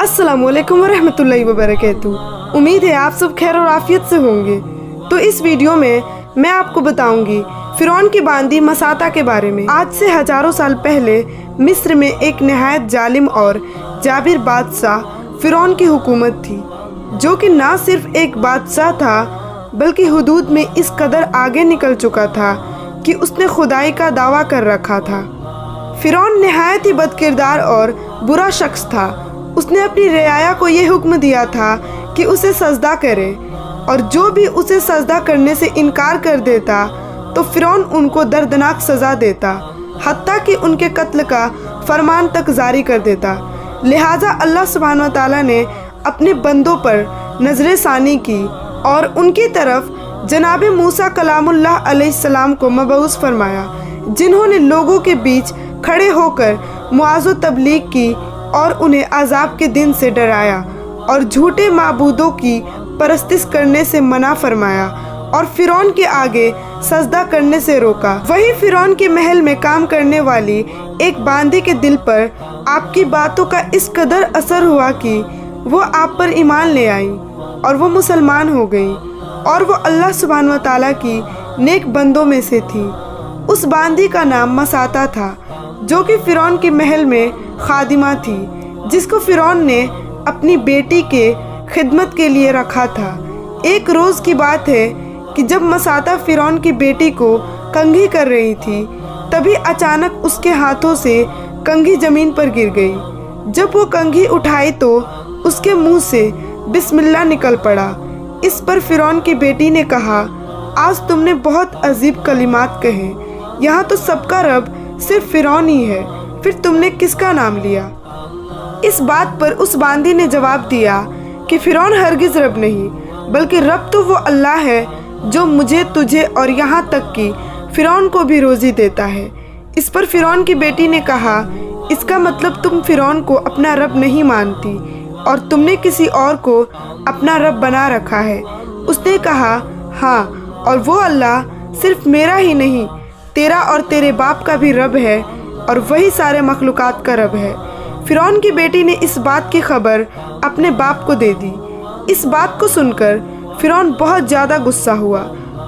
अस्सलामुअलैकुम वरहमतुल्लाहि वबरकातुहू। उम्मीद है आप सब खैर और आफियत से होंगे। तो इस वीडियो में मैं आपको बताऊंगी फिरौन की बांदी मसाता के बारे में। आज से हजारों साल पहले मिस्र में एक नहायत जालिम और जाबिर बादशाह फिरौन की हुकूमत थी, जो कि ना सिर्फ एक बादशाह था बल्कि हुदूद में इस कदर आगे निकल चुका था कि उसने खुदाई का दावा कर रखा था। फिरौन नहायत ही बदकिरदार और बुरा शख्स था। उसने अपनी रियाया को ये हुक्म दिया था कि उसे सजदा करे, और जो भी उसे सजदा करने से इनकार कर देता तो फिरौन उनको दर्दनाक सज़ा देता, हत्ता कि उनके कत्ल का फरमान तक जारी कर देता। लिहाजा अल्लाह सुब्हानहू व तआला ने अपने बंदों पर नजर सानी की और उनकी तरफ जनाब मूसा कलामुल्लाह अलैहिस्सलाम को मबऊस फरमाया, जिन्होंने लोगों के बीच खड़े होकर मुआज़ो तबलीग की और उन्हें अजाब के दिन से डराया और झूठे माबूदों की परस्तिश करने से मना फरमाया और फिरौन के आगे सजदा करने से रोका। वही फिरौन के महल में काम करने वाली एक बांदी के दिल पर आपकी बातों का इस कदर असर हुआ कि वो आप पर ईमान ले आई और वो मुसलमान हो गई, और वो अल्लाह सुब्हानहू व तआला की नेक बंदों में से थी। उस बांदी का नाम मसाता था, जो कि फिरौन के महल में खादिमा थी, जिसको फिरौन ने अपनी बेटी के खिदमत के लिए रखा था। एक रोज़ की बात है कि जब मसाता फिरौन की बेटी को कंघी कर रही थी, तभी अचानक उसके हाथों से कंघी ज़मीन पर गिर गई। जब वो कंघी उठाई तो उसके मुंह से बिस्मिल्लाह निकल पड़ा। इस पर फिरौन की बेटी ने कहा, आज तुमने बहुत अजीब कलिमात कहे, यहाँ तो सबका रब सिर्फ फिरौन ही है, फिर तुमने किसका नाम लिया? इस बात पर उस बांदी ने जवाब दिया कि फिरौन हरगिज़ रब नहीं, बल्कि रब तो वो अल्लाह है जो मुझे, तुझे और यहाँ तक कि फिरौन को भी रोज़ी देता है। इस पर फिरौन की बेटी ने कहा, इसका मतलब तुम फिरौन को अपना रब नहीं मानती और तुमने किसी और को अपना रब बना रखा है। उसने कहा, हाँ, और वो अल्लाह सिर्फ मेरा ही नहीं, तेरा और तेरे बाप का भी रब है, और वही सारे मखलूक़ात का रब है। फिरौन की बेटी ने इस बात की खबर अपने बाप को दे दी। इस बात को सुनकर फिरौन बहुत ज़्यादा गुस्सा हुआ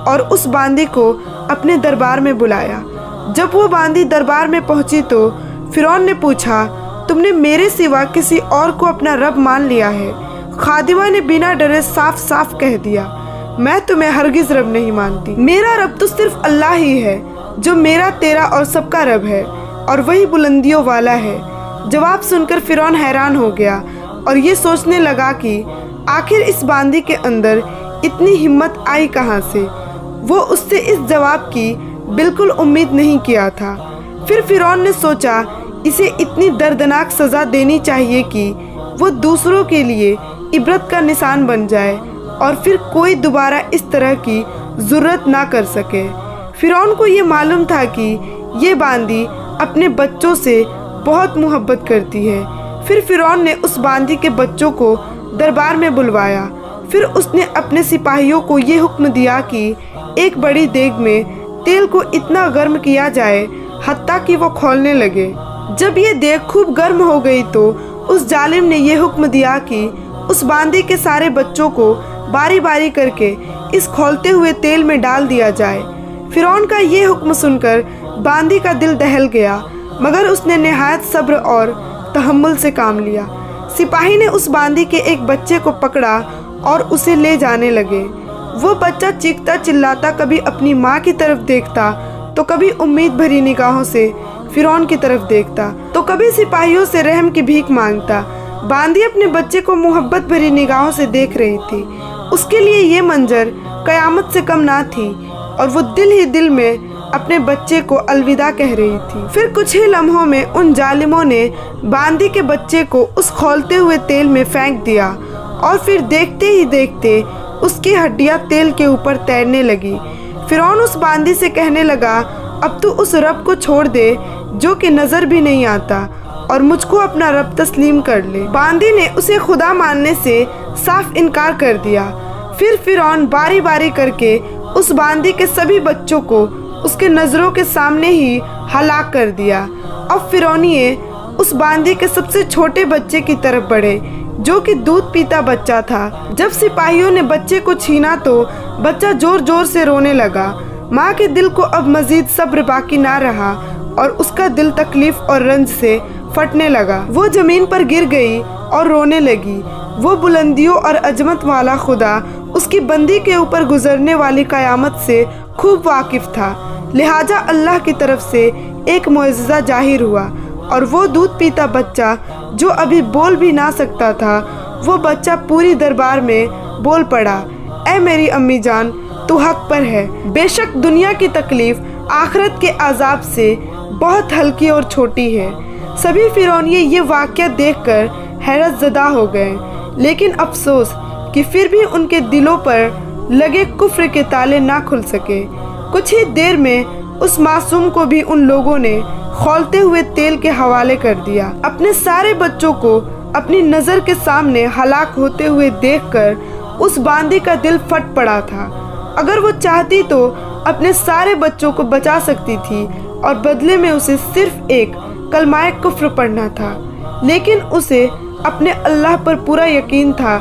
और उस बांदी को अपने दरबार में बुलाया। जब वो बांदी दरबार में पहुंची तो फिरौन ने पूछा, तुमने मेरे सिवा किसी और को अपना रब मान लिया है? खादिमा ने बिना डरे साफ साफ कह दिया, मैं तुम्हें हरगिज़ रब नहीं मानती। मेरा रब तो सिर्फ अल्लाह ही है, जो मेरा, तेरा और सबका रब है, और वही बुलंदियों वाला है। जवाब सुनकर फिरौन हैरान हो गया और ये सोचने लगा कि आखिर इस बांदी के अंदर इतनी हिम्मत आई कहाँ से। वो उससे इस जवाब की बिल्कुल उम्मीद नहीं किया था। फिर फिरौन ने सोचा, इसे इतनी दर्दनाक सज़ा देनी चाहिए कि वो दूसरों के लिए इबरत का निशान बन जाए और फिर कोई दोबारा इस तरह की ज़रूरत ना कर सके। फिरौन को ये मालूम था कि ये बांदी अपने बच्चों से बहुत मोहब्बत करती है। फिर फिरौन ने उस बांदी के बच्चों को दरबार में बुलवाया। फिर उसने अपने सिपाहियों को ये हुक्म दिया कि एक बड़ी देग में तेल को इतना गर्म किया जाए हत्ता कि वो खौलने लगे। जब ये देग खूब गर्म हो गई तो उस जालिम ने ये हुक्म दिया कि उस बांदी के सारे बच्चों को बारी बारी करके इस खौलते हुए तेल में डाल दिया जाए। फिरौन का ये हुक्म सुनकर बांदी का दिल दहल गया, मगर उसने नहायत सब्र और तहम्मुल से काम लिया। सिपाही ने उस बांदी के एक बच्चे को पकड़ा और उसे ले जाने लगे। वो बच्चा चीखता चिल्लाता कभी अपनी माँ की तरफ देखता तो कभी उम्मीद भरी निगाहों से फिरौन की तरफ देखता तो कभी सिपाहियों से रहम की भीख मांगता। बांदी अपने बच्चे को मोहब्बत भरी निगाहों से देख रही थी। उसके लिए ये मंजर कयामत से कम ना थी और वो दिल ही दिल में अपने बच्चे को अलविदा कह रही थी। फिर कुछ ही लम्हों में उन जालिमों ने बांदी के बच्चे को उस खौलते हुए तेल में फेंक दिया और फिर देखते ही देखते उसकी हड्डियां तेल के ऊपर तैरने लगी। फिरौन उस बांदी से कहने लगा, अब तू उस रब को छोड़ दे जो कि नज़र भी नहीं आता और मुझको अपना रब तस्लीम कर ले। बांदी ने उसे खुदा मानने से साफ इनकार कर दिया। फिर फिरौन बारी बारी करके उस बांदी के सभी बच्चों को उसके नज़रों के सामने ही हलाक कर दिया। अब फिरौनिये उस बांदी के सबसे छोटे बच्चे की तरफ बढ़े जो कि दूध पीता बच्चा था। जब सिपाहियों ने बच्चे को छीना तो बच्चा जोर जोर से रोने लगा। माँ के दिल को अब मजीद सब्र बाकी ना रहा और उसका दिल तकलीफ और रंज से फटने लगा। वो जमीन पर गिर गई और रोने लगी। वो बुलंदियों और अजमत वाला खुदा उसकी बंदी के ऊपर गुजरने वाली कयामत से खूब वाकिफ था, लिहाजा अल्लाह की तरफ से एक मुअजिज़ा जाहिर हुआ और वो दूध पीता बच्चा जो अभी बोल भी ना सकता था, वो बच्चा पूरी दरबार में बोल पड़ा, ऐ मेरी अम्मी जान, तू हक पर है। बेशक दुनिया की तकलीफ आखिरत के अजाब से बहुत हल्की और छोटी है। सभी फिरौनिये ये वाक़या देखकर हैरत ज़दा हो गए, लेकिन अफसोस कि फिर भी उनके दिलों पर लगे कुफ्र के ताले ना खुल सके। कुछ ही देर में उस मासूम को भी उन लोगों ने खौलते हुए तेल के हवाले कर दिया। अपने सारे बच्चों को अपनी नज़र के सामने हलाक होते हुए देखकर उस बांदी का दिल फट पड़ा था। अगर वो चाहती तो अपने सारे बच्चों को बचा सकती थी और बदले में उसे सिर्फ एक कलमाए कुफ्र पढ़ना था, लेकिन उसे अपने अल्लाह पर पूरा यकीन था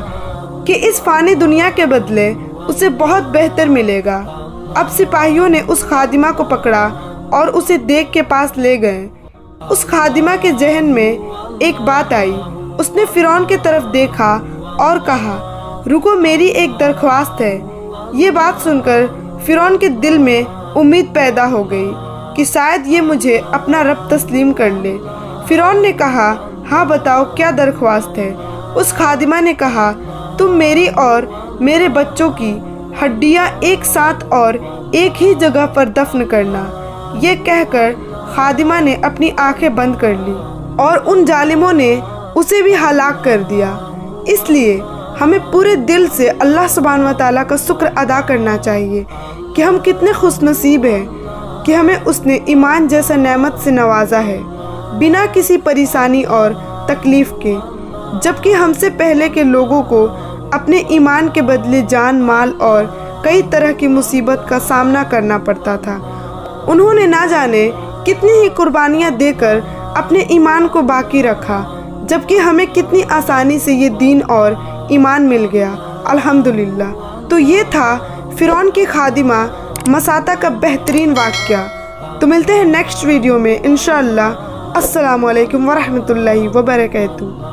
कि इस फानी दुनिया के बदले उसे बहुत बेहतर मिलेगा। अब सिपाहियों ने उस खादिमा को पकड़ा और उसे देख के पास ले गए। उस खादिमा के जहन में एक बात आई। उसने फिरौन की तरफ देखा और कहा, रुको, मेरी एक दरख्वास्त है। ये बात सुनकर फिरौन के दिल में उम्मीद पैदा हो गई कि शायद ये मुझे अपना रब तस्लीम कर ले। फिरौन ने कहा, हाँ बताओ, क्या दरख्वास्त है? उस खादिमा ने कहा, तुम मेरी और मेरे बच्चों की हड्डियाँ एक साथ और एक ही जगह पर दफन करना। ये कहकर खादिमा ने अपनी आंखें बंद कर ली और उन जालिमों ने उसे भी हलाक कर दिया। इसलिए हमें पूरे दिल से अल्लाह सुब्हान व तआला का शुक्र अदा करना चाहिए कि हम कितने खुशनसीब हैं कि हमें उसने ईमान जैसा नेमत से नवाजा है, बिना किसी परेशानी और तकलीफ़ के। जबकि हमसे पहले के लोगों को अपने ईमान के बदले जान, माल और कई तरह की मुसीबत का सामना करना पड़ता था। उन्होंने ना जाने कितनी ही कुर्बानियाँ देकर अपने ईमान को बाकी रखा, जबकि हमें कितनी आसानी से ये दीन और ईमान मिल गया, अल्हम्दुलिल्लाह। तो ये था फिरौन की खादिमा मसाता का बेहतरीन वाक़या। तो मिलते हैं नेक्स्ट वीडियो में इंशाअल्लाह। अस्सलामु अलैकुम वरहमतुल्लाहि वबरकातुहू।